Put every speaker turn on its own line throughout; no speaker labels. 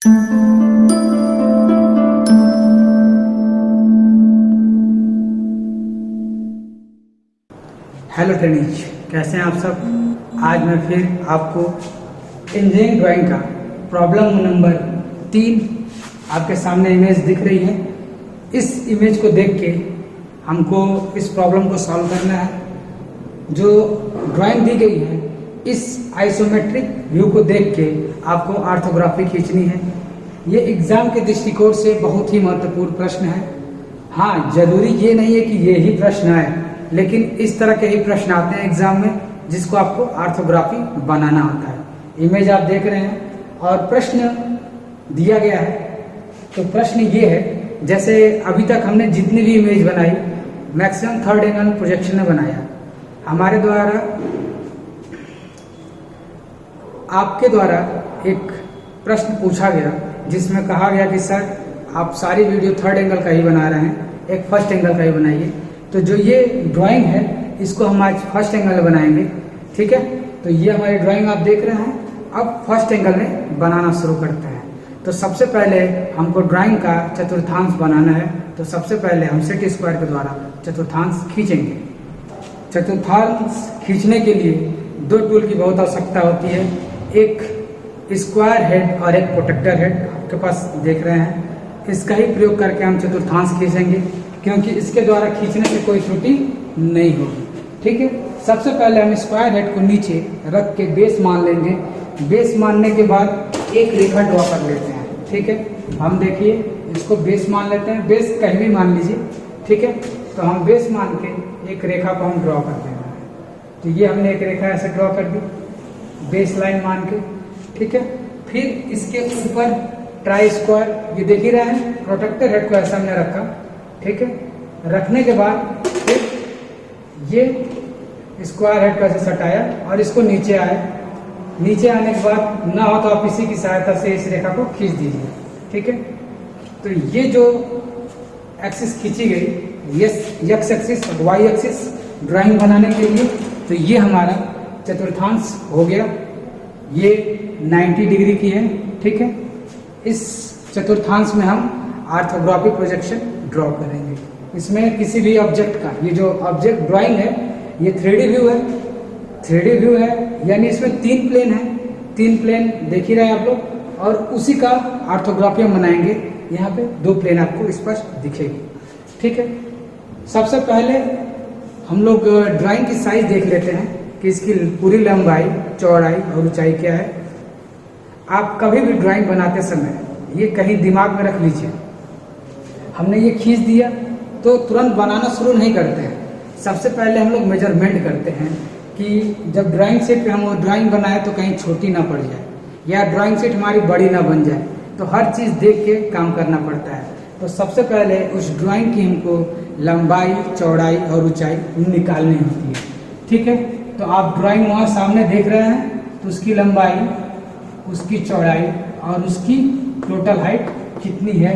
Hello trainees, कैसे हैं आप सब। आज मैं फिर आपको इंजीनियरिंग ड्राइंग का प्रॉब्लम नंबर 3 आपके सामने इमेज दिख रही है। इस इमेज को देख के हमको इस प्रॉब्लम को सॉल्व करना है। जो ड्राइंग दी गई है इस आइसोमेट्रिक व्यू को देख के आपको ऑर्थोग्राफी खींचनी है। ये एग्जाम के दृष्टिकोण से बहुत ही महत्वपूर्ण प्रश्न है। हाँ, जरूरी ये नहीं है कि ये ही प्रश्न आए, लेकिन इस तरह के ही प्रश्न आते हैं एग्जाम में जिसको आपको ऑर्थोग्राफी बनाना होता है। इमेज आप देख रहे हैं और प्रश्न दिया गया है। तो प्रश्न ये है, जैसे अभी तक हमने जितनी भी इमेज बनाई मैक्सिमम थर्ड एंगल प्रोजेक्शन में बनाया। हमारे द्वारा आपके द्वारा एक प्रश्न पूछा गया जिसमें कहा गया कि सर आप सारी वीडियो थर्ड एंगल का ही बना रहे हैं, एक फर्स्ट एंगल का ही बनाइए। तो जो ये ड्राइंग है इसको हम आज फर्स्ट एंगल में बनाएंगे, ठीक है। तो ये हमारी ड्राइंग आप देख रहे हैं। अब फर्स्ट एंगल में बनाना शुरू करते हैं। तो सबसे पहले हमको ड्राइंग का चतुर्थांश बनाना है। तो सबसे पहले हम सेट स्क्वायर के द्वारा चतुर्थांश खींचेंगे। चतुर्थांश खींचने के लिए दो टूल की बहुत आवश्यकता होती है, एक स्क्वायर हेड और एक प्रोटेक्टर हेड आपके पास देख रहे हैं। इसका ही प्रयोग करके हम चतुर्थांश खींचेंगे, क्योंकि इसके द्वारा खींचने से कोई त्रुटि नहीं होगी, ठीक है। सबसे पहले हम स्क्वायर हेड को नीचे रख के बेस मान लेंगे। बेस मानने के बाद एक रेखा ड्रॉ कर लेते हैं, ठीक है। हम देखिए इसको बेस मान लेते हैं, बेस कहीं भी मान लीजिए, ठीक है। तो हम बेस मान के एक रेखा को हम ड्रॉ कर देंगे। तो ये हमने एक रेखा ऐसे ड्रॉ कर दी बेस लाइन मान के, ठीक है। फिर इसके ऊपर ट्राई स्क्वायर, ये देख ही रहे हैं, प्रोटेक्टर हेड को ऐसा हमने रखा, ठीक है। रखने के बाद फिर ये स्क्वायर हेड को ऐसे सटाया और इसको नीचे आए। नीचे आने के बाद ना हो तो आप इसी की सहायता से इस रेखा को खींच दीजिए, ठीक है। तो ये जो एक्सिस खींची गई, ये एक्स एक्सिस और वाई एक्सिस ड्राइंग बनाने के लिए, तो ये हमारा चतुर्थांश हो गया। ये 90 डिग्री की है, ठीक है। इस चतुर्थांश में हम ऑर्थोग्राफिक प्रोजेक्शन ड्रॉ करेंगे। इसमें किसी भी ऑब्जेक्ट का, ये जो ऑब्जेक्ट ड्राइंग है ये 3D व्यू है। 3D व्यू है यानी इसमें 3 प्लेन है। 3 प्लेन देख ही रहे हैं आप लोग, और उसी का ऑर्थोग्राफी हम बनाएंगे। यहाँ पे 2 प्लेन आपको स्पष्ट दिखेगी, ठीक है। सबसे पहले हम लोग ड्राइंग की साइज देख लेते हैं कि इसकी पूरी लंबाई, चौड़ाई और ऊंचाई क्या है। आप कभी भी ड्राइंग बनाते समय ये कहीं दिमाग में रख लीजिए। हमने ये खींच दिया तो तुरंत बनाना शुरू नहीं करते हैं। सबसे पहले हम लोग मेजरमेंट करते हैं कि जब ड्राइंग शीट पे हम वो ड्राइंग बनाए तो कहीं छोटी ना पड़ जाए या ड्राइंग शीट हमारी बड़ी ना बन जाए। तो हर चीज़ देख के काम करना पड़ता है। तो सबसे पहले उस ड्राइंग की हमको लंबाई, चौड़ाई और ऊंचाई निकालनी होती है, ठीक है। तो आप ड्राइंग वहाँ सामने देख रहे हैं, तो उसकी लंबाई, उसकी चौड़ाई और उसकी टोटल हाइट कितनी है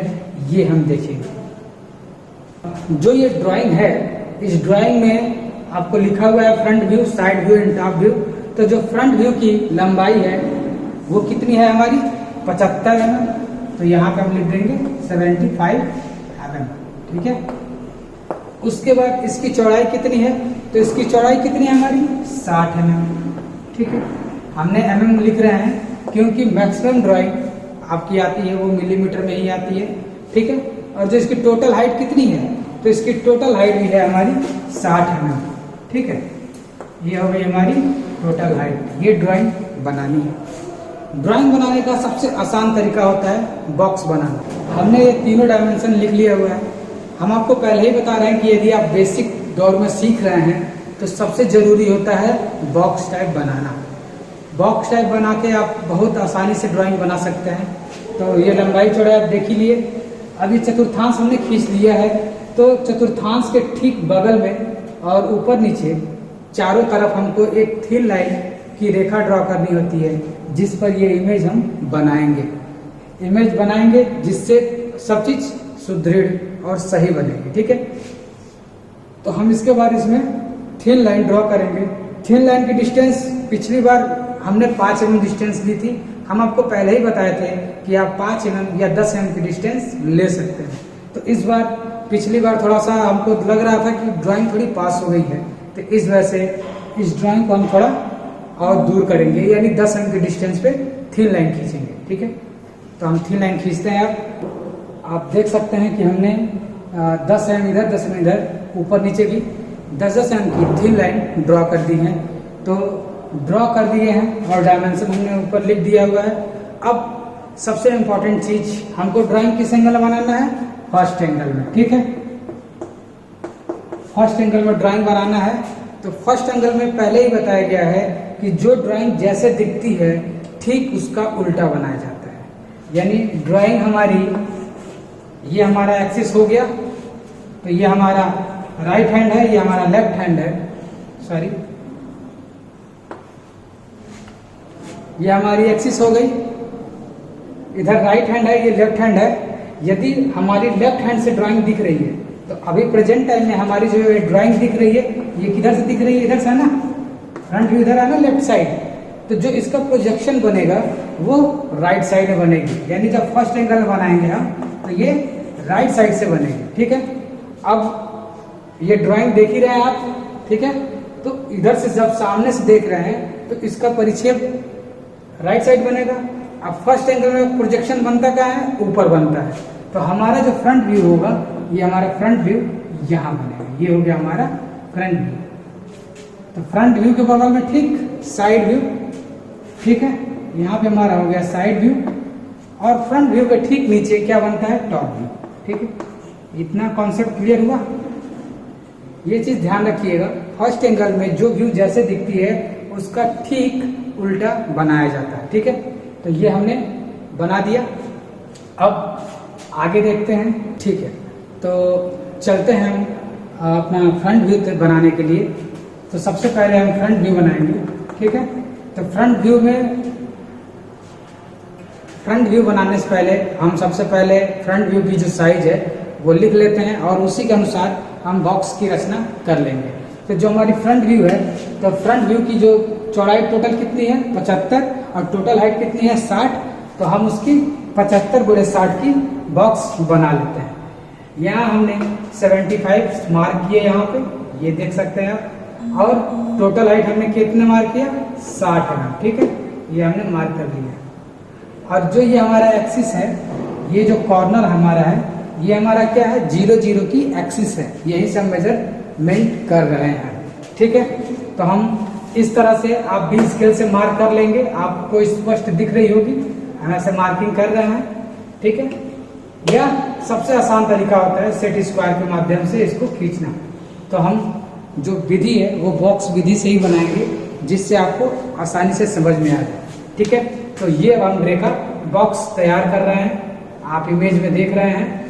ये हम देखेंगे। जो ये ड्राइंग है, इस ड्राइंग में आपको लिखा हुआ है front view, side view and top view. तो जो फ्रंट व्यू की लंबाई है वो कितनी है हमारी 75 mm। तो यहाँ पे हम लिख देंगे 75 mm, ठीक है। उसके बाद इसकी चौड़ाई कितनी है, तो इसकी चौड़ाई कितनी है हमारी 60 mm, ठीक है। हमने mm लिख रहे हैं क्योंकि मैक्सिमम ड्राइंग आपकी आती है वो मिलीमीटर में ही आती है, ठीक है। और जो इसकी टोटल हाइट कितनी है, तो इसकी टोटल हाइट भी है हमारी 60 mm, ठीक है। ये हो गई हमारी टोटल हाइट। ये ड्राइंग बनानी है। ड्राइंग बनाने का सबसे आसान तरीका होता है बॉक्स बनाना। हमने ये तीनों डायमेंशन लिख लिया हुआ है। हम आपको पहले ही बता रहे हैं कि यदि आप बेसिक दौर में सीख रहे हैं तो सबसे ज़रूरी होता है बॉक्स टाइप बनाना। बॉक्स टाइप बना के आप बहुत आसानी से ड्राइंग बना सकते हैं। तो ये लंबाई चौड़ाई आप देख ही लिए। अभी चतुर्थांश हमने खींच लिया है, तो चतुर्थांश के ठीक बगल में और ऊपर नीचे चारों तरफ हमको एक थिन लाइन की रेखा ड्रॉ करनी होती है, जिस पर ये इमेज हम बनाएंगे। इमेज बनाएंगे जिससे सब चीज़ सुदृढ़ और सही बनेगी, ठीक है। तो हम इसके बाद इसमें थिन लाइन ड्रॉ करेंगे। थिन लाइन की डिस्टेंस पिछली बार हमने 5 mm डिस्टेंस ली थी, हम आपको पहले ही बताए थे कि आप 5 mm या 10 mm की डिस्टेंस ले सकते हैं। तो इस बार पिछली बार थोड़ा सा हमको लग रहा था कि ड्राइंग थोड़ी पास हो गई है, तो इस वजह से इस ड्राइंग को हम थोड़ा और दूर करेंगे, यानी 10 mm की डिस्टेंस पे थिन लाइन खींचेंगे। ठीक है, तो हम थिन लाइन खींचते हैं। आप देख सकते हैं कि हमने 10 mm इधर 10 mm इधर ऊपर नीचे की 10-10 mm की थिन लाइन ड्रॉ कर दी है। तो ड्रॉ कर दिए हैं और डायमेंशन हमने ऊपर लिख दिया हुआ है। अब सबसे इम्पोर्टेंट चीज, हमको ड्राइंग किस एंगल में बनाना है? फर्स्ट एंगल में। ठीक है, फर्स्ट एंगल में ड्राइंग बनाना है। तो फर्स्ट एंगल में पहले ही बताया गया है कि जो ड्राइंग जैसे दिखती है ठीक उसका उल्टा बनाया जाता है। यानी ड्राइंग हमारी, ये हमारा एक्सिस हो गया, तो ये हमारा राइट हैंड है, ये हमारा लेफ्ट हैंड है, सॉरी ये हमारी एक्सिस हो गई। इधर राइट हैंड है, ये लेफ्ट हैंड है। यदि हमारी लेफ्ट हैंड से ड्राइंग दिख रही है तो अभी प्रेजेंट टाइम में हमारी जो ड्राइंग दिख रही है ये किधर से दिख रही है? इधर से है ना, फ्रंट व्यू इधर है ना, लेफ्ट साइड। तो जो इसका प्रोजेक्शन बनेगा वो राइट साइड में बनेगी, यानी जब फर्स्ट एंगल बनाएंगे हम तो ये राइट साइड से बनेगी। ठीक है, अब ये ड्राइंग देख ही रहे हैं आप। ठीक है, तो इधर से जब सामने से देख रहे हैं तो इसका परिच्छेद राइट साइड बनेगा। अब फर्स्ट एंगल में प्रोजेक्शन बनता क्या है? ऊपर बनता है। तो हमारा जो फ्रंट व्यू होगा, ये हमारा फ्रंट व्यू यहाँ बनेगा, ये हो गया हमारा फ्रंट व्यू। तो फ्रंट व्यू के बगल में ठीक साइड व्यू। ठीक है, यहाँ पे हमारा हो गया साइड व्यू, और फ्रंट व्यू के ठीक नीचे क्या बनता है? Top view. ठीक है, इतना कॉन्सेप्ट क्लियर हुआ? ये चीज ध्यान रखिएगा, फर्स्ट एंगल में जो व्यू जैसे दिखती है उसका ठीक उल्टा बनाया जाता है। ठीक है, तो ये हमने बना दिया। अब आगे देखते हैं। ठीक है, तो चलते हैं हम अपना फ्रंट व्यू बनाने के लिए। तो सबसे पहले हम फ्रंट व्यू बनाएंगे। ठीक है, तो फ्रंट व्यू बनाने से पहले हम सबसे पहले फ्रंट व्यू की जो साइज है वो लिख लेते हैं और उसी के अनुसार हम बॉक्स की रचना कर लेंगे। तो जो हमारी फ्रंट व्यू है, तो फ्रंट व्यू की जो चौड़ाई टोटल कितनी है? 75, और टोटल हाइट कितनी है? 60। तो हम उसकी 75 × 60 की बॉक्स बना लेते हैं। यहाँ हमने 75 मार्क किए, यहाँ पे ये देख सकते हैं आप, और टोटल हाइट हमने कितने मार्क किया? 60 mm। ठीक है, ये हमने मार्क कर लिया। और जो ये हमारा एक्सिस है, ये जो कॉर्नर हमारा है, ये हमारा क्या है? 0 0 की एक्सिस है, यही से हम मेजरमेंट कर रहे हैं। ठीक है, तो हम इस तरह से आप भी स्केल से मार्क कर लेंगे, आपको स्पष्ट दिख रही होगी, हम ऐसे मार्किंग कर रहे हैं। ठीक है, यह सबसे आसान तरीका होता है सेट स्क्वायर के माध्यम से इसको खींचना। तो हम जो विधि है वो बॉक्स विधि से ही बनाएंगे, जिससे आपको आसानी से समझ में आ जाए। ठीक है, तो ये हम रेखा बॉक्स तैयार कर रहे हैं, आप इमेज में देख रहे हैं।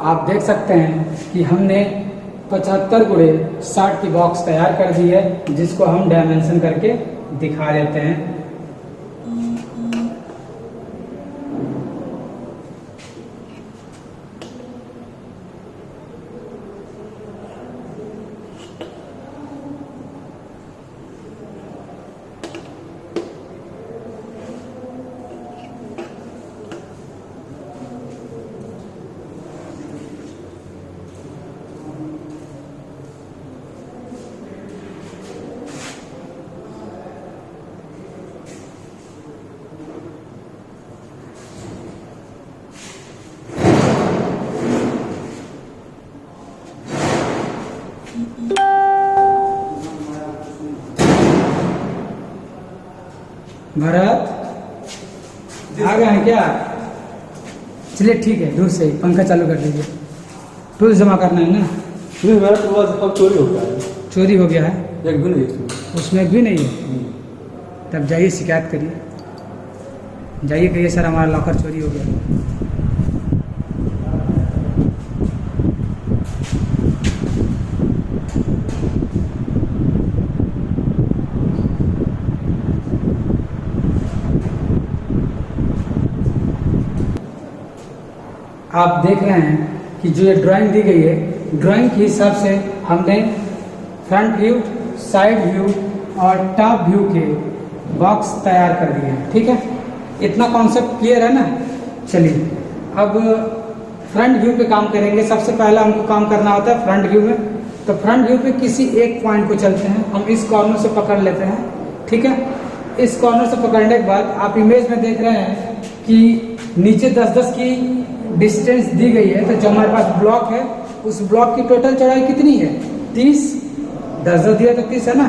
आप देख सकते हैं कि हमने 75 × 60 की बॉक्स तैयार कर दी है, जिसको हम डायमेंशन करके दिखा देते हैं। भरत आ गए हैं क्या? चलिए ठीक है, दूर से ही पंखा चालू कर दीजिए। टूल जमा करना है ना?
नहीं, मेरा टूल अब चोरी हो गया है।
चोरी हो गया है?
एक भी नहीं है
उसमें भी नहीं है? तब जाइए शिकायत करिए। जाइए कहिए सर हमारा लॉकर चोरी हो गया। आप देख रहे हैं कि जो ये ड्राइंग दी गई है, ड्राइंग के हिसाब से हमने फ्रंट व्यू, साइड व्यू और टॉप व्यू के बॉक्स तैयार कर दिए हैं। ठीक है, इतना कॉन्सेप्ट क्लियर है ना। चलिए अब फ्रंट व्यू पे काम करेंगे। सबसे पहला हमको काम करना होता है फ्रंट व्यू में। तो फ्रंट व्यू पे किसी एक पॉइंट को चलते हैं, हम इस कॉर्नर से पकड़ लेते हैं। ठीक है, इस कॉर्नर से पकड़ने के बाद आप इमेज में देख रहे हैं कि नीचे 10-10 की डिस्टेंस दी गई है। तो जो हमारे पास ब्लॉक है, उस ब्लॉक की टोटल चौड़ाई कितनी है? 30। 10-10 दिया तो 30 है ना।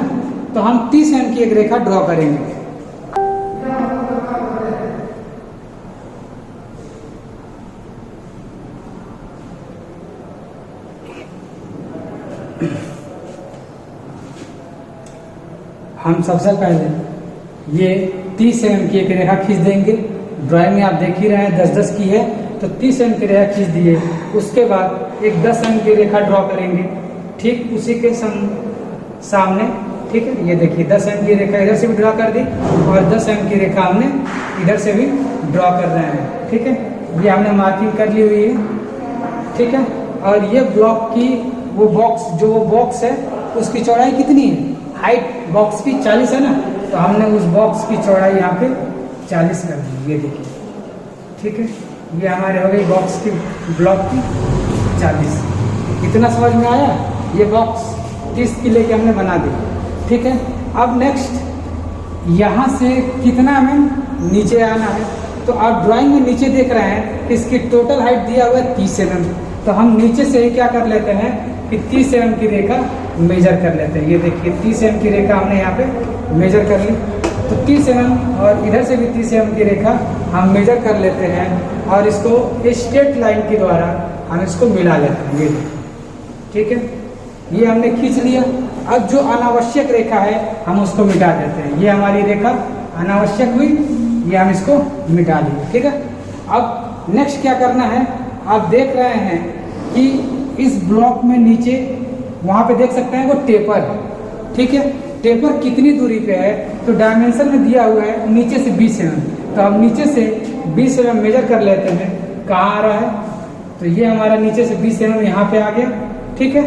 तो हम 30 mm की एक रेखा ड्रॉ करेंगे। हम सबसे पहले ये 30 mm की एक रेखा खींच देंगे। ड्राइंग में आप देख ही रहे हैं 10-10 की है, तो 30 mm की रेखा खींच दिए। उसके बाद एक 10 mm की रेखा ड्रॉ करेंगे, ठीक उसी के सामने। ठीक है, ये देखिए 10 mm की रेखा इधर से भी ड्रॉ कर दी और 10 mm की रेखा हमने इधर से भी ड्रॉ कर रहे हैं। ठीक है, ये हमने मार्किंग कर ली हुई है। ठीक है, और ये ब्लॉक की वो बॉक्स, जो वो बॉक्स है उसकी चौड़ाई कितनी है? हाइट बॉक्स की 40 है ना, तो हमने उस बॉक्स की चौड़ाई यहाँ पे 40 कर दी। ये देखिए, ठीक है, ये हमारे हो गई बॉक्स की, ब्लॉक की 40। इतना समझ में आया? ये बॉक्स 30 की लेके हमने बना दी। ठीक है, अब नेक्स्ट यहाँ से कितना हमें नीचे आना है। तो आप ड्राइंग में नीचे देख रहे हैं कि इसकी टोटल हाइट दिया हुआ है 30 mm। तो हम नीचे से ही क्या कर लेते हैं कि 30 mm की रेखा मेजर कर लेते हैं। ये देखिए 30 mm की रेखा हमने यहाँ पे मेजर कर ली। तो 30 mm और इधर से भी 30 mm की रेखा हम मेजर कर लेते हैं और इसको स्ट्रेट लाइन के द्वारा हम इसको मिला लेते हैं। ये ठीक है, ये हमने खींच लिया। अब जो अनावश्यक रेखा है हम उसको मिटा देते हैं। ये हमारी रेखा अनावश्यक हुई, ये हम इसको मिटा दिए। ठीक है, अब नेक्स्ट क्या करना है, आप देख रहे हैं कि इस ब्लॉक में नीचे वहाँ पे देख सकते हैं वो टेपर। ठीक है, टेपर कितनी दूरी पे है? तो डायमेंशन में दिया हुआ है नीचे से 20 mm। तो हम नीचे से 20 mm मेजर कर लेते हैं। कहाँ आ रहा है? तो ये हमारा नीचे से 20 mm यहाँ पे आ गया। ठीक है,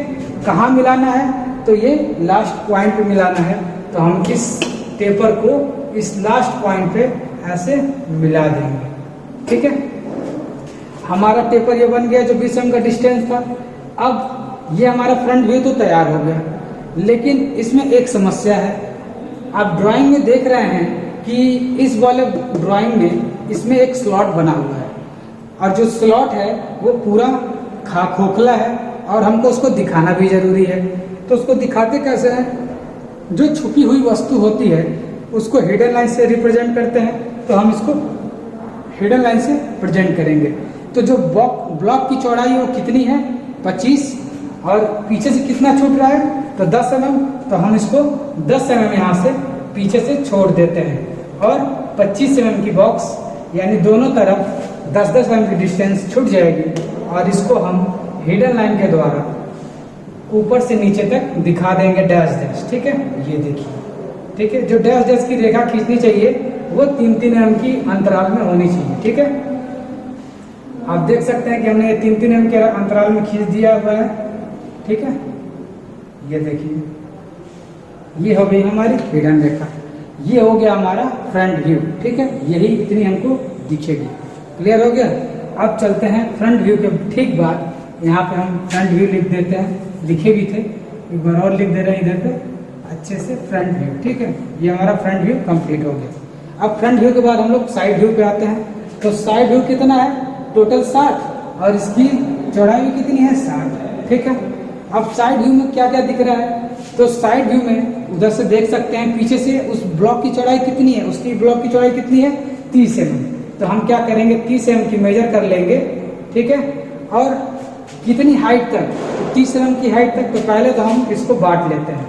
कहाँ मिलाना है? तो ये लास्ट पॉइंट पे मिलाना है। तो हम इस टेपर को इस लास्ट पॉइंट पे ऐसे मिला देंगे। ठीक है, हमारा टेपर ये बन गया जो 20 mm का डिस्टेंस था। अब ये हमारा फ्रंट व्यू तो तैयार हो गया, लेकिन इसमें एक समस्या है। आप ड्राइंग में देख रहे हैं कि इस वाले ड्राइंग में इसमें एक स्लॉट बना हुआ है और जो स्लॉट है वो पूरा खोखला है और हमको उसको दिखाना भी जरूरी है। तो उसको दिखाते कैसे हैं? जो छुपी हुई वस्तु होती है उसको हिडन लाइन से रिप्रेजेंट करते हैं। तो हम इसको हिडन लाइन से प्रेजेंट करेंगे। तो जो ब्लॉक की चौड़ाई है वो कितनी है? 25। और पीछे से कितना छूट रहा है? तो 10 mm। तो हम इसको 10 mm यहाँ से पीछे से छोड़ देते हैं और 25 mm की बॉक्स, यानी दोनों तरफ 10-10 mm की डिस्टेंस छूट जाएगी और इसको हम हिडन लाइन के द्वारा ऊपर से नीचे तक दिखा देंगे डैश डैश। ठीक है, ये देखिए। ठीक है, जो डैश डैश की रेखा खींचनी चाहिए वो 3-3 mm की अंतराल में होनी चाहिए। ठीक है, आप देख सकते हैं कि हमने ये 3-3 mm के अंतराल में खींच दिया हुआ है। ठीक है, ये देखिए, ये हो गई हमारी हिडन रेखा। ये हो गया हमारा फ्रंट व्यू। ठीक है, यही इतनी हमको दिखेगी। क्लियर हो गया? अब चलते हैं फ्रंट व्यू के ठीक बाद। यहाँ पे हम फ्रंट व्यू लिख देते हैं, लिखे भी थे, एक बार और लिख दे रहे हैं इधर पे अच्छे से, फ्रंट व्यू। ठीक है, ये हमारा फ्रंट व्यू कंप्लीट हो गया। अब फ्रंट व्यू के बाद हम लोग साइड व्यू पे आते हैं। तो साइड व्यू कितना है? टोटल 60 और इसकी चौड़ाई भी कितनी है? 60। ठीक है, अब साइड व्यू में क्या क्या दिख रहा है? तो साइड व्यू में उधर से देख सकते हैं पीछे से उस ब्लॉक की चौड़ाई कितनी है? उसकी ब्लॉक की चौड़ाई कितनी है? 30 mm। तो हम क्या करेंगे? 30 mm की मेजर कर लेंगे। ठीक है, और कितनी हाइट तक? 30 mm की हाइट तक। तो पहले तो हम इसको बांट लेते हैं,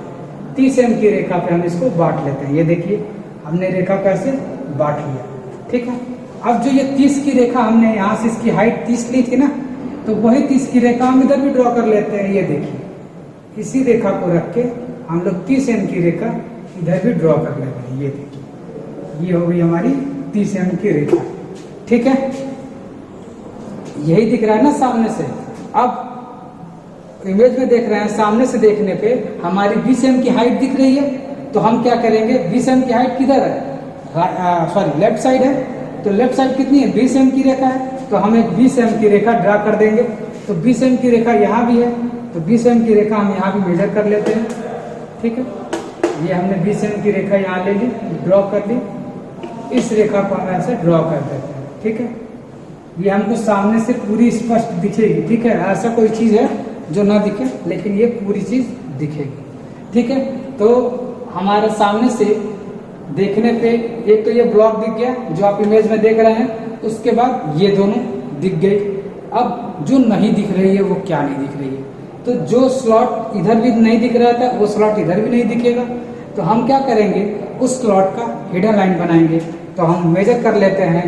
30 mm की रेखा पे हम इसको बांट लेते हैं। ये देखिए, हमने रेखा को ऐसे बांट लिया। ठीक है, अब जो ये 30 की रेखा हमने यहाँ से इसकी हाइट 30 ली थी ना, तो वही 30 की रेखा हम इधर भी ड्रॉ कर लेते हैं। ये देखिए, इसी रेखा को रख के हम लोग 30 एम की रेखा इधर भी ड्रॉ कर लेते हैं। ये देखिए, ये हो गई हमारी 30 एम की रेखा। ठीक है, यही दिख रहा है ना सामने से। अब इमेज में देख रहे हैं, सामने से देखने पे हमारी 20 एम की हाइट दिख रही है, तो हम क्या करेंगे, 20 एम की हाइट किधर है, सॉरी लेफ्ट साइड है, तो लेफ्ट साइड कितनी है, 20 एम की रेखा है, तो हम एक 20 एम की रेखा ड्रा कर देंगे। तो 20 एम की रेखा यहाँ भी है, तो 20 एम की रेखा हम यहाँ भी मेजर कर लेते हैं। ठीक है, ये हमने 20 एम की रेखा यहाँ ले ली, ड्रॉ कर ली, इस रेखा को हम ऐसे ड्रॉ कर देते हैं। ठीक है, ये हमको सामने से पूरी स्पष्ट दिखेगी। ठीक है, ऐसा कोई चीज़ है जो ना दिखे, लेकिन ये पूरी चीज़ दिखेगी। ठीक है, तो हमारे सामने से देखने पे एक तो ये ब्लॉक दिख गया जो आप इमेज में देख रहे हैं, उसके बाद ये दोनों दिख गई। अब जो नहीं दिख रही है वो क्या नहीं दिख रही है, तो जो स्लॉट इधर भी नहीं दिख रहा था वो स्लॉट इधर भी नहीं दिखेगा। तो हम क्या करेंगे, उस स्लॉट का हिडन लाइन बनाएंगे। तो हम मेजर कर लेते हैं,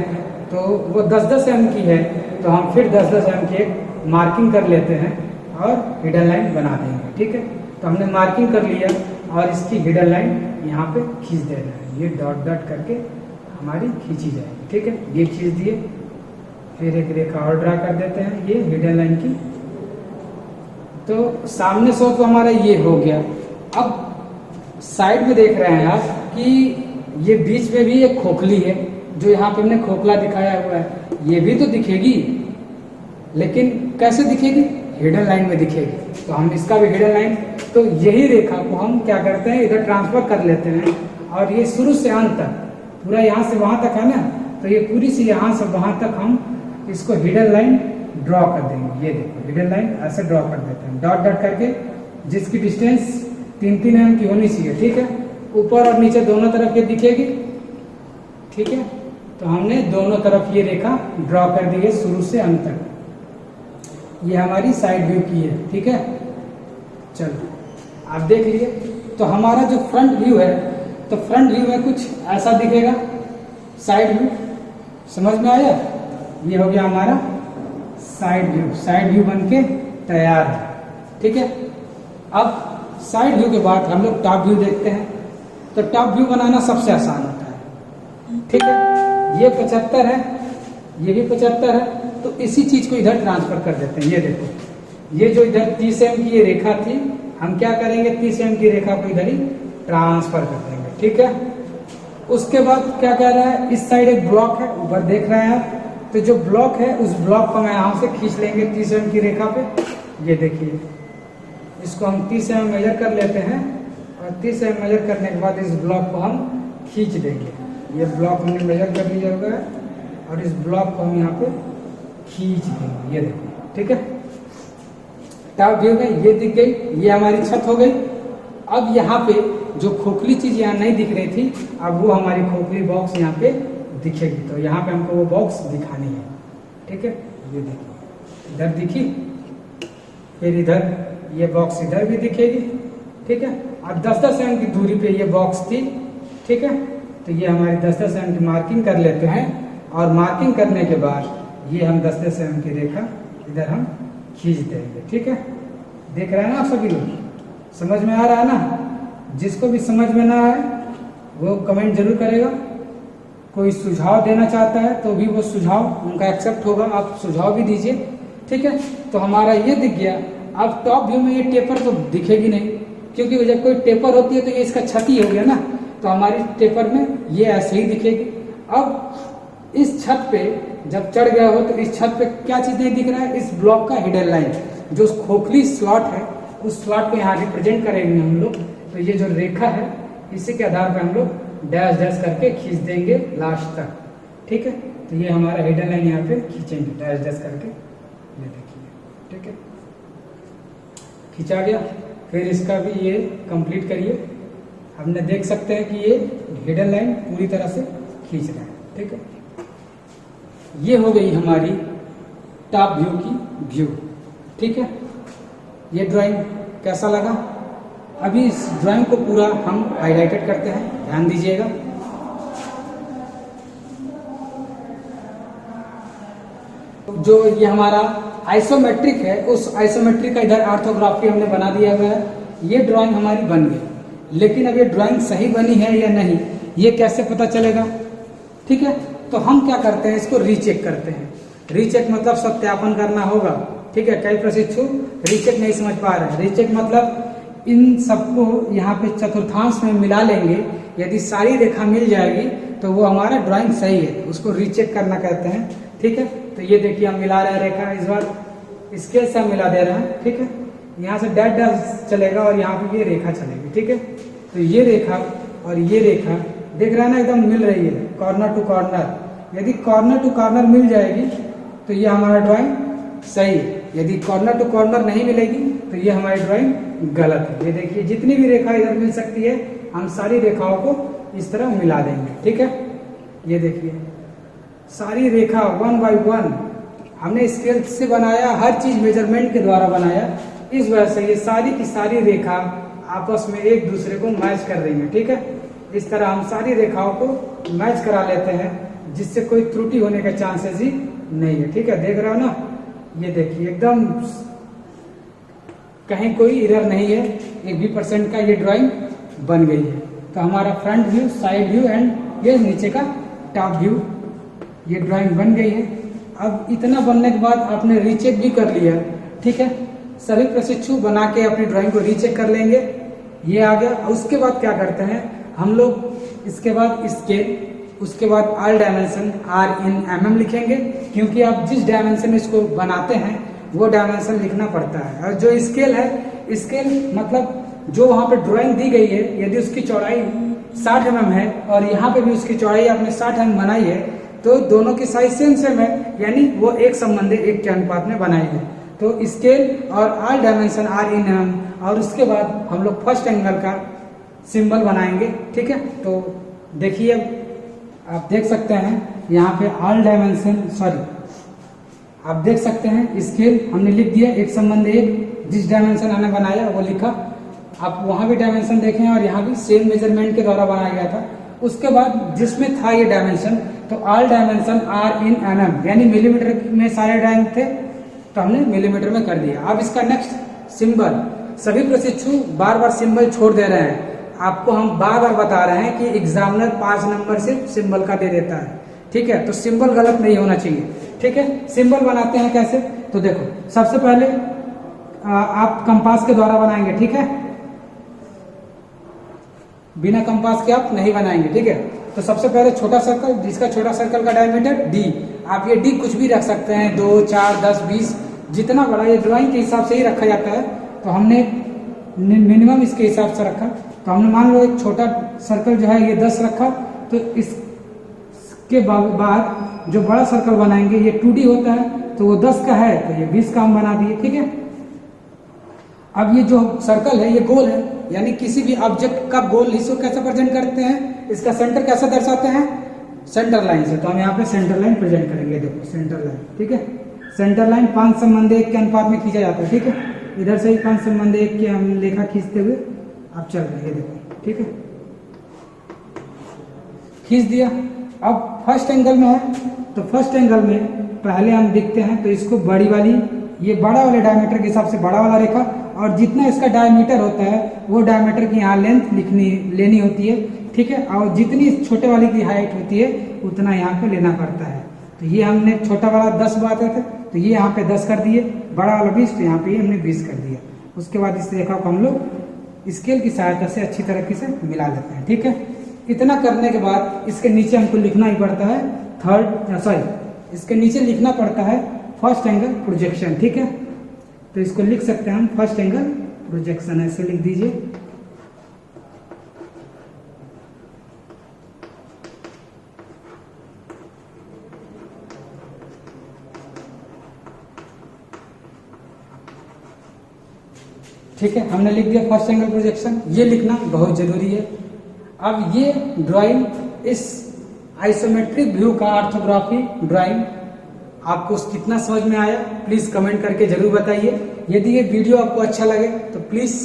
तो वो 10-10 एम की है, तो हम फिर 10-10 एम की एक मार्किंग कर लेते हैं और हिडन लाइन बना देंगे। ठीक है, तो हमने मार्किंग कर लिया और इसकी हिडन लाइन यहाँ पे खींच दे रहे हैं। ये डॉट डॉट करके हमारी खींची जाएगी। ठीक है, ये खींच दिए, फिर एक रेखा और ड्रा कर देते हैं ये हिडन लाइन की। तो सामने से तो हमारा ये हो गया। अब साइड में देख रहे हैं आप कि ये बीच में भी एक खोखली है, जो यहाँ पे हमने खोखला दिखाया हुआ है, ये भी तो दिखेगी, लेकिन कैसे दिखेगी, हिडन लाइन में दिखेगी। तो हम इसका भी हिडन लाइन, तो यही रेखा को हम क्या करते हैं, इधर ट्रांसफर कर लेते हैं, और ये शुरू से अंत तक पूरा यहाँ से वहाँ तक है ना, तो ये पूरी सी यहाँ से वहाँ तक हम इसको हिडन लाइन ड्रॉ कर देंगे। ये देखो, हिडन लाइन ऐसे ड्रॉ कर देते हैं, डॉट डॉट करके, जिसकी डिस्टेंस 3-3 एम की होनी चाहिए। ठीक है, ऊपर और नीचे दोनों तरफ ये दिखेगी। ठीक है, तो हमने दोनों तरफ ये रेखा ड्रॉ कर दी है शुरू से अंत तक। ये हमारी साइड व्यू की है। ठीक है, चलो आप देख लिए। तो हमारा जो फ्रंट व्यू है, तो फ्रंट व्यू में कुछ ऐसा दिखेगा, साइड व्यू समझ में आया। ये हो गया हमारा साइड व्यू, साइड व्यू बन के तैयार है। ठीक है, अब साइड व्यू के बाद हम लोग टॉप व्यू देखते हैं। तो टॉप व्यू बनाना सबसे आसान होता है। ठीक है, ये 75 है, ये भी 75 है, तो इसी चीज को इधर ट्रांसफर कर देते हैं। ये देखो, ये जो इधर 30 एम की ये रेखा थी, हम क्या करेंगे, 30 एम की रेखा को इधर ही ट्रांसफर कर देंगे। ठीक है, उसके बाद क्या कह रहा है, इस साइड एक ब्लॉक है, ऊपर देख रहे हैं आप, तो जो ब्लॉक है उस ब्लॉक को मैं यहाँ से खींच लेंगे 30 एम की रेखा पे। ये देखिए, इसको हम 30 एम मेजर कर लेते हैं, और 30 एम मेजर करने के बाद इस ब्लॉक को हम खींच देंगे। ये ब्लॉक हमने मेजर कर लिया होगा, और इस ब्लॉक को हम यहाँ पे खींच देंगे। ये देखो, ठीक है, टॉप व्यू में ये दिख गई, ये हमारी छत हो गई। अब यहाँ पे जो खोखली चीज यहाँ नहीं दिख रही थी, अब वो हमारी खोखली बॉक्स यहाँ पे दिखेगी। तो यहाँ पे हमको वो बॉक्स दिखानी है। ठीक है, ये देखिए, इधर दिखी, फिर इधर ये बॉक्स इधर भी दिखेगी। ठीक है, अब 10-10 एम की दूरी पे ये बॉक्स थी। ठीक है, तो ये हमारी 10-10 एम की मार्किंग कर लेते हैं, और मार्किंग करने के बाद ये हम 10-10 एम की रेखा इधर हम खींच देंगे। ठीक है, देख रहे हैं ना आप सभी लोग, समझ में आ रहा है ना। जिसको भी समझ में ना आए वो कमेंट जरूर करेगा। कोई सुझाव देना चाहता है तो भी वो सुझाव उनका एक्सेप्ट होगा, आप सुझाव भी दीजिए। ठीक है, तो हमारा ये दिख गया। अब टॉप व्यू में ये टेपर तो दिखेगी नहीं, क्योंकि जब कोई टेपर होती है तो ये इसका छत ही हो गया ना, तो हमारी टेपर में ये ऐसे ही दिखेगी। अब इस छत पे जब चढ़ गया हो तो इस छत पे क्या चीज नहीं दिख रहा है, इस ब्लॉक का हिडन लाइन, जो खोखली स्लॉट है उस स्लॉट को यहाँ रिप्रेजेंट करेंगे हम लोग। तो ये जो रेखा है इसी के आधार पर हम लोग डैश डैश करके खींच देंगे लास्ट तक। ठीक है, तो ये हमारा हिडन लाइन यहाँ पे खींचेंगे डैश डैश करके, ये देखिए। ठीक है, खींचा गया। फिर इसका भी ये कंप्लीट करिए। हमने देख सकते हैं कि ये हिडन लाइन पूरी तरह से खींच रहा है। ठीक है, ये हो गई हमारी टॉप व्यू की व्यू। ठीक है, ये ड्राइंग कैसा लगा? अभी इस ड्राइंग को पूरा हम हाईलाइटेड करते हैं, ध्यान दीजिएगा। जो ये हमारा आइसोमेट्रिक है, उस आइसोमेट्रिक का इधर ऑर्थोग्राफी हमने बना दिया हुआ है। ये ड्राइंग हमारी बन गई, लेकिन अब ये ड्राइंग सही बनी है या नहीं ये कैसे पता चलेगा? ठीक है, तो हम क्या करते हैं, इसको रीचेक करते हैं। रीचेक मतलब सत्यापन करना होगा। ठीक है, कई प्रशिक्षु रीचेक नहीं समझ पा रहे हैं। रीचेक मतलब इन सबको यहाँ पे चतुर्थांश में मिला लेंगे, यदि सारी रेखा मिल जाएगी तो वो हमारा ड्राइंग सही है, उसको रीचेक करना कहते हैं। ठीक है, तो ये देखिए हम मिला रहे हैं रेखा, इस बार स्केल से हम मिला दे रहे हैं। ठीक है, यहाँ से डैश डैश चलेगा और यहाँ पे ये रेखा चलेगी। ठीक है, तो ये रेखा और ये रेखा देख रहे हैं ना, एकदम मिल रही है कॉर्नर टू कॉर्नर। यदि कॉर्नर टू कॉर्नर मिल जाएगी तो ये हमारा ड्राइंग सही है। यदि कॉर्नर टू कॉर्नर नहीं मिलेगी तो ये हमारी ड्राइंग गलत है। ये देखिए जितनी भी रेखा इधर मिल सकती है हम सारी रेखाओं को इस तरह मिला देंगे। ठीक है, ये देखिए सारी रेखा 1 बाय 1 हमने स्केल से बनाया, हर चीज मेजरमेंट के द्वारा बनाया। इस वजह से ये सारी की सारी रेखा आपस में एक दूसरे को मैच कर रही है। ठीक है, इस तरह हम सारी रेखाओं को मैच करा लेते हैं, जिससे कोई त्रुटि होने का चांसेस ही नहीं है। ठीक है, देख रहे हो ना, ये देखिए एकदम कहीं कोई एरर नहीं है, 1% का ये ड्राइंग बन गई है। तो हमारा front view, side view and ये नीचे का टॉप व्यू, ये ड्राइंग बन गई है। अब इतना बनने के बाद आपने रीचेक भी कर लिया। ठीक है, सभी प्रशिक्षु बना के अपनी ड्राइंग को रीचेक कर लेंगे। ये आ गया। उसके बाद क्या करते हैं हम लोग, इसके बाद स्केल, उसके बाद all dimension R in mm लिखेंगे, क्योंकि आप जिस डायमेंशन में इसको बनाते हैं वो डायमेंशन लिखना पड़ता है। और जो स्केल है, स्केल मतलब जो वहाँ पे ड्राइंग दी गई है, यदि उसकी चौड़ाई 60 mm है और यहाँ पे भी उसकी चौड़ाई आपने 60 mm बनाई है, तो दोनों की साइज सेम सेम है, यानी वो एक संबंधी एक के अनुपात में बनाई है। तो स्केल और all dimension R in mm, और उसके बाद हम लोग फर्स्ट एंगल का सिंबल बनाएंगे। ठीक है, तो देखिए आप देख सकते हैं यहाँ पे ऑल डायमेंशन, सॉरी आप देख सकते हैं स्केल हमने लिख दिया, एक संबंध एक, जिस डायमेंशन हमने बनाया वो लिखा। आप वहाँ भी डायमेंशन देखें और यहाँ भी सेम मेजरमेंट के द्वारा बनाया गया था। उसके बाद जिसमें था ये डायमेंशन, तो all dimension R in mm, यानी मिलीमीटर में सारे ड्राइंग थे तो हमने मिलीमीटर में कर दिया। अब इसका नेक्स्ट सिंबल, सभी प्रशिक्षु बार बार सिंबल छोड़ दे रहे हैं, आपको हम बार बार बता रहे हैं कि एग्जामिनर 5 नंबर सिर्फ सिंबल का दे देता है। ठीक है, तो सिंबल गलत नहीं होना चाहिए। ठीक है, सिंबल बनाते हैं कैसे, तो देखो सबसे पहले आप कंपास के द्वारा बनाएंगे। ठीक है, बिना कंपास के आप नहीं बनाएंगे। ठीक है, तो सबसे पहले छोटा सर्कल, जिसका छोटा सर्कल का डायमीटर D, आप ये D कुछ भी रख सकते हैं, 2, 4, 10, 20, जितना बड़ा, ये ड्राइंग के हिसाब से ही रखा जाता है। तो हमने मिनिमम इसके हिसाब से रखा। तो हमने मान लो एक छोटा सर्कल जो है ये 10 रखा, तो इसके बाद जो बड़ा सर्कल बनाएंगे ये 2D होता है, तो वो 10 का है तो ये 20 का हम बना दिए। ठीक है, अब ये जो सर्कल है ये गोल है, यानी किसी भी ऑब्जेक्ट का गोल हिस्सों कैसे प्रेजेंट करते हैं, इसका सेंटर कैसे दर्शाते हैं, सेंटर लाइन से। तो हम यहाँ पे सेंटर लाइन प्रेजेंट करेंगे। देखो सेंटर लाइन, ठीक है, सेंटर लाइन 5 संबंध 1 के अनुपात में खींचा जाता है। ठीक है, इधर से ही 5 संबंध 1 की हम लेखा खींचते हुए आप चल रहे हैं, देखो। ठीक है, खींच दिया। अब फर्स्ट एंगल में है, तो फर्स्ट एंगल में पहले हम दिखते हैं, तो इसको बड़ी वाली, ये बड़ा वाले डायमीटर के हिसाब से बड़ा वाला रेखा, और जितना इसका डायमीटर होता है वो डायमीटर की यहाँ लेंथ लेनी होती है। ठीक है, और जितनी छोटे वाले की हाइट होती है उतना यहाँ पे लेना पड़ता है। तो ये हमने छोटा वाला 10 बात थे, तो ये यहाँ पे 10 कर दिए, बड़ा वाला 20, तो यहाँ पे हमने 20 कर दिया। उसके बाद इस रेखा को हम लोग स्केल की सहायता से अच्छी तरीके से मिला लेते हैं। ठीक है, इतना करने के बाद इसके नीचे हमको लिखना ही पड़ता है इसके नीचे लिखना पड़ता है फर्स्ट एंगल प्रोजेक्शन। ठीक है, तो इसको लिख सकते हैं हम फर्स्ट एंगल प्रोजेक्शन, ऐसे लिख दीजिए। ठीक है, हमने लिख दिया फर्स्ट एंगल प्रोजेक्शन। ये लिखना बहुत जरूरी है। अब ये ड्राइंग, इस आइसोमेट्रिक व्यू का ऑर्थोग्राफी ड्राइंग आपको कितना समझ में आया, प्लीज कमेंट करके जरूर बताइए। यदि ये वीडियो आपको अच्छा लगे तो प्लीज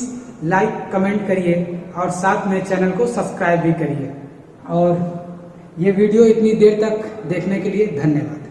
लाइक कमेंट करिए और साथ में चैनल को सब्सक्राइब भी करिए। और ये वीडियो इतनी देर तक देखने के लिए धन्यवाद।